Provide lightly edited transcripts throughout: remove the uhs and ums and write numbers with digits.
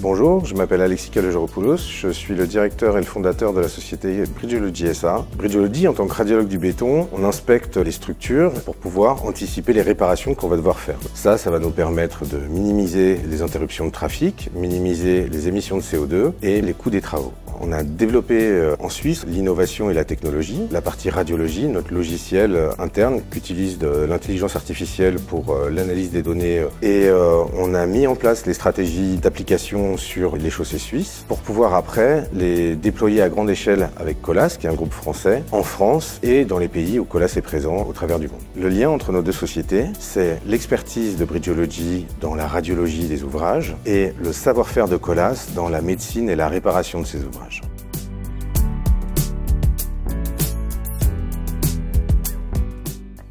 Bonjour, je m'appelle Alexis Kalogeropoulos, je suis le directeur et le fondateur de la société Bridgeology SA. Bridgeology, en tant que radiologue du béton, on inspecte les structures pour pouvoir anticiper les réparations qu'on va devoir faire. Ça va nous permettre de minimiser les interruptions de trafic, minimiser les émissions de CO2 et les coûts des travaux. On a développé en Suisse l'innovation et la technologie, la partie radiologie, notre logiciel interne qui utilise de l'intelligence artificielle pour l'analyse des données et on a mis en place les stratégies d'application sur les chaussées suisses pour pouvoir après les déployer à grande échelle avec Colas, qui est un groupe français, en France et dans les pays où Colas est présent au travers du monde. Le lien entre nos deux sociétés, c'est l'expertise de Bridgeology dans la radiologie des ouvrages et le savoir-faire de Colas dans la médecine et la réparation de ces ouvrages.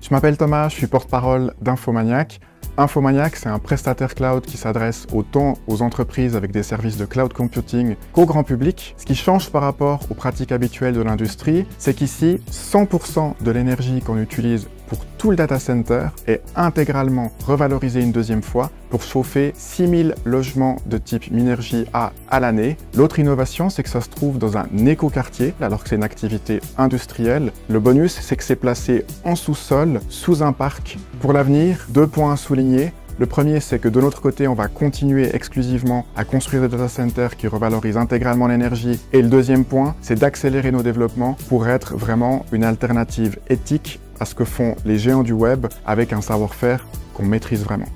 Je m'appelle Thomas, je suis porte-parole d'Infomaniac. Infomaniac, c'est un prestataire cloud qui s'adresse autant aux entreprises avec des services de cloud computing qu'au grand public. Ce qui change par rapport aux pratiques habituelles de l'industrie, c'est qu'ici, 100% de l'énergie qu'on utilise pour tout le data center est intégralement revalorisée une deuxième fois pour chauffer 6000 logements de type Minergie A à l'année. L'autre innovation, c'est que ça se trouve dans un écoquartier, alors que c'est une activité industrielle. Le bonus, c'est que c'est placé en sous-sol, sous un parc. Pour l'avenir, 2 points à souligner. Le premier, c'est que de notre côté, on va continuer exclusivement à construire des data centers qui revalorisent intégralement l'énergie. Et le deuxième point, c'est d'accélérer nos développements pour être vraiment une alternative éthique à ce que font les géants du web avec un savoir-faire qu'on maîtrise vraiment.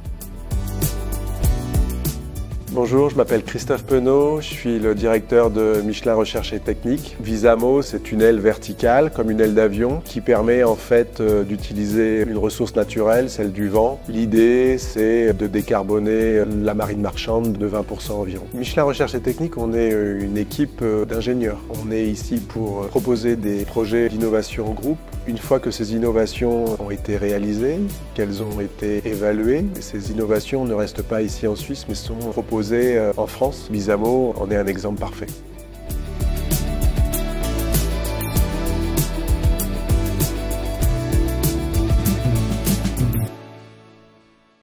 Bonjour, je m'appelle Christophe Penaud, je suis le directeur de Michelin Recherche et Technique. Visamo, c'est une aile verticale, comme une aile d'avion, qui permet en fait d'utiliser une ressource naturelle, celle du vent. L'idée, c'est de décarboner la marine marchande de 20% environ. Michelin Recherche et Technique, on est une équipe d'ingénieurs. On est ici pour proposer des projets d'innovation en groupe. Une fois que ces innovations ont été réalisées, qu'elles ont été évaluées, ces innovations ne restent pas ici en Suisse, mais sont proposées en France. Visamo en est un exemple parfait.